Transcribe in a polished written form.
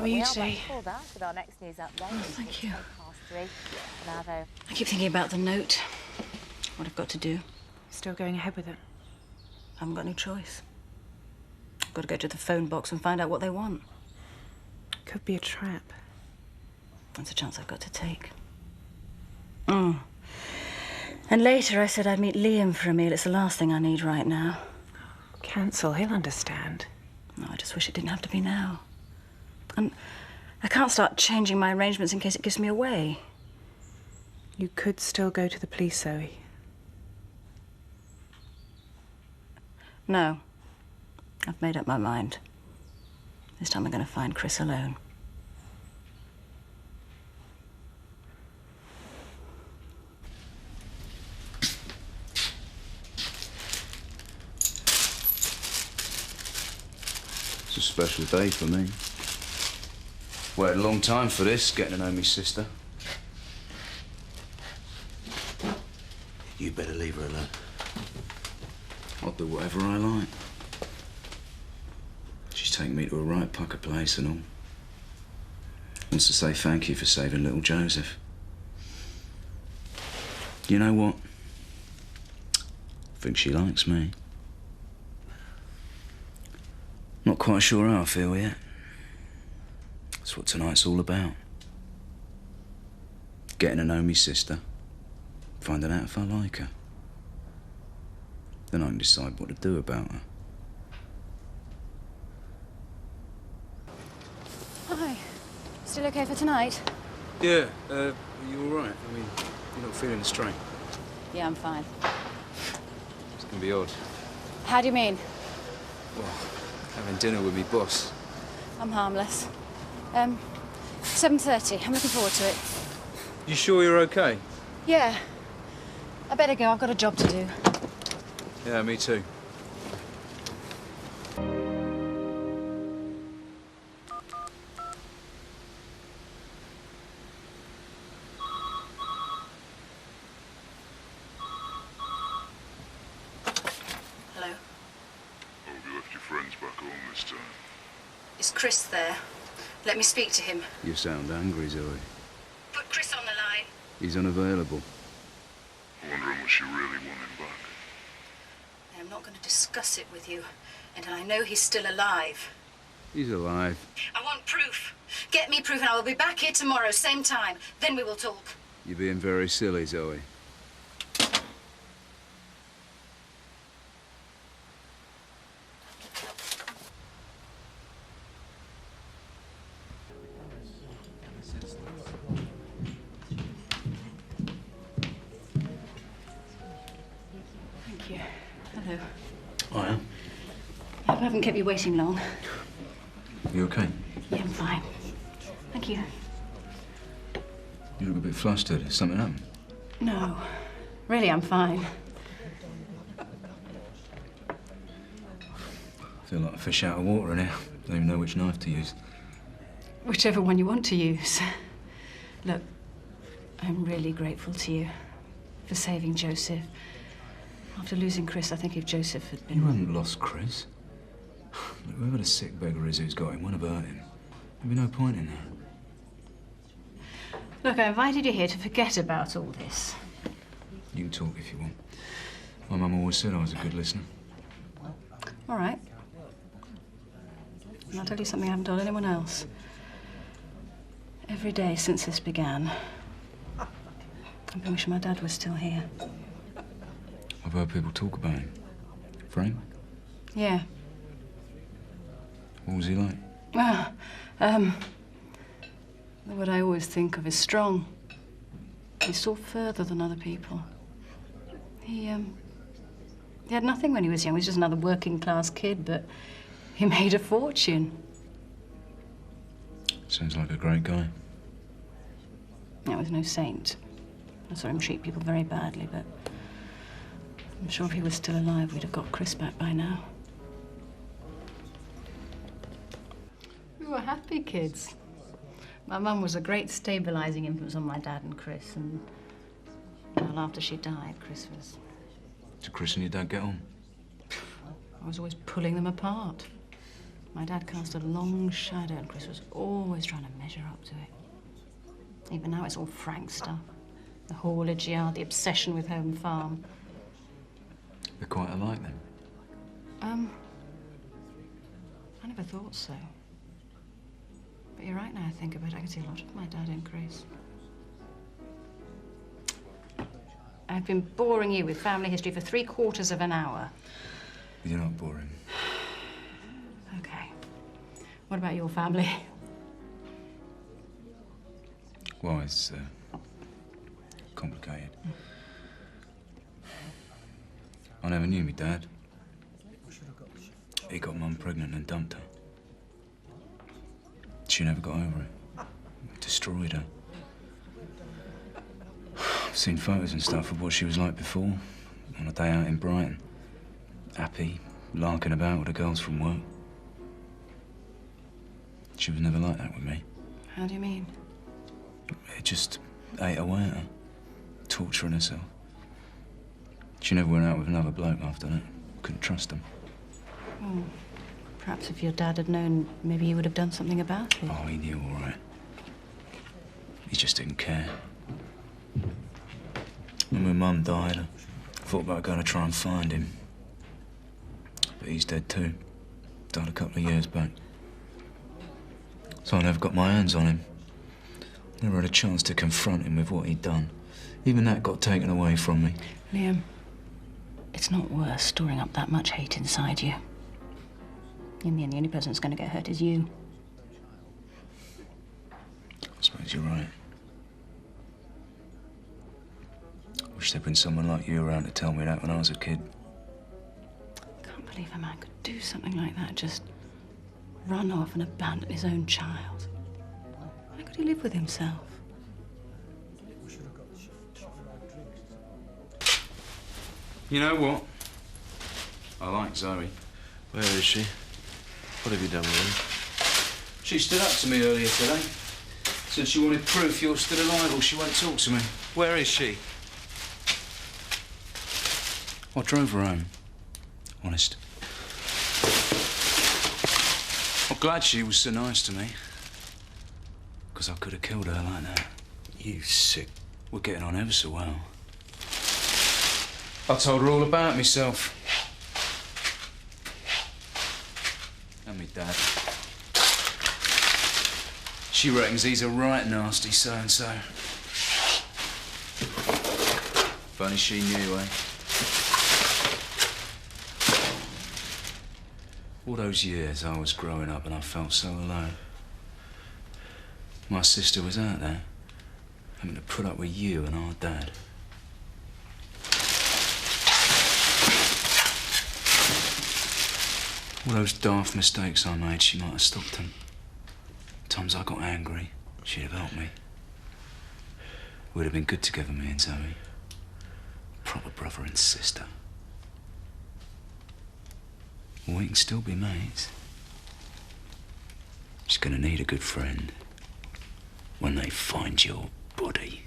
are you today? Oh, thank you. I keep thinking about the note. What I've got to do. Still going ahead with it? I haven't got any choice. I've got to go to the phone box and find out what they want. Could be a trap. That's a chance I've got to take. And later I said I'd meet Liam for a meal. It's the last thing I need right now. Cancel, he'll understand. No, I just wish it didn't have to be now. And I can't start changing my arrangements in case it gives me away. You could still go to the police, Zoe. No. I've made up my mind. This time I'm going to find Chris alone. It's a special day for me. Waited a long time for this, getting to know me sister. You better leave her alone. I'll do whatever I like. She's taking me to a right pucker place and all. Wants to say thank you for saving little Joseph. You know what? I think she likes me. Not quite sure how I feel yet. That's what tonight's all about. Getting to know me sister. Finding out if I like her. Then I can decide what to do about her. Hi. Still okay for tonight? Yeah, are you all right? I mean, you're not feeling the strain? Yeah, I'm fine. It's gonna be odd. How do you mean? Well, having dinner with me boss. I'm harmless. 7:30. I'm looking forward to it. You sure you're okay? Yeah. I better go. I've got a job to do. Yeah, me too. Hello. Oh, have you left your friends back home this time? Is Chris there? Let me speak to him. You sound angry, Zoe. Put Chris on the line. He's unavailable. I wonder how much you really want him back. I'm not going to discuss it with you until I know he's still alive. He's alive. I want proof. Get me proof and I will be back here tomorrow, same time. Then we will talk. You're being very silly, Zoe. Thank you. Hello. I am. I haven't kept you waiting long. You okay? Yeah, I'm fine. Thank you. You look a bit flustered. Has something happened? No. Really, I'm fine. I feel like a fish out of water now. Don't even know which knife to use. Whichever one you want to use. Look, I'm really grateful to you for saving Joseph. After losing Chris, I think if Joseph had been... You haven't lost Chris. Look, whoever the sick beggar is who's got him won't have hurt him. There'd be no point in that. Look, I invited you here to forget about all this. You can talk if you want. My mum always said I was a good listener. All right. And I'll tell you something I haven't told anyone else. Every day since this began, I've been wishing my dad was still here. I've heard people talk about him. Frank? Yeah. What was he like? What I always think of is strong. He saw further than other people. He had nothing when he was young. He was just another working-class kid, but he made a fortune. Sounds like a great guy. He was no saint. I saw him treat people very badly, but I'm sure if he was still alive, we'd have got Chris back by now. We were happy kids. My mum was a great stabilising influence on my dad and Chris, and well, after she died, Chris was... Did Chris and your dad get on? I was always pulling them apart. My dad cast a long shadow and Chris was always trying to measure up to it. Even now it's all Frank stuff. The haulage yard, the obsession with home farm. They're quite alike then. I never thought so. But you're right now I think about it. I can see a lot of my dad in Chris. I've been boring you with family history for 3/4 of an hour. You're not boring. Okay. What about your family? Well, it's complicated. I never knew my dad. He got Mum pregnant and dumped her. She never got over it. It destroyed her. I've seen photos and stuff of what she was like before, on a day out in Brighton. Happy, larking about with the girls from work. She was never like that with me. How do you mean? It just ate away at her, torturing herself. She never went out with another bloke after that. Couldn't trust him. Oh, perhaps if your dad had known, maybe he would have done something about it. Oh, he knew all right. He just didn't care. When my Mum died, I thought about going to try and find him. But he's dead too. Died a couple of years back. So I never got my hands on him. Never had a chance to confront him with what he'd done. Even that got taken away from me. Liam, it's not worth storing up that much hate inside you. In the end, the only person that's going to get hurt is you. I suppose you're right. Wish there'd been someone like you around to tell me that when I was a kid. I can't believe a man could do something like that, just run off and abandon his own child. How could he live with himself? You know what? I like Zoe. Where is she? What have you done with her? She stood up to me earlier today. Said she wanted proof you're still alive or she won't talk to me. Where is she? I drove her home. Honest. I'm glad she was so nice to me. Because I could have killed her like that. You sick... We're getting on ever so well. I told her all about myself. And me dad. She reckons he's a right nasty so-and-so. If only she knew, eh? All those years I was growing up and I felt so alone. My sister was out there, having to put up with you and our dad. All those daft mistakes I made, she might have stopped them. Times I got angry, she'd have helped me. We'd have been good together, me and Zoe. Proper brother and sister. We can still be mates. She's gonna need a good friend when they find your body.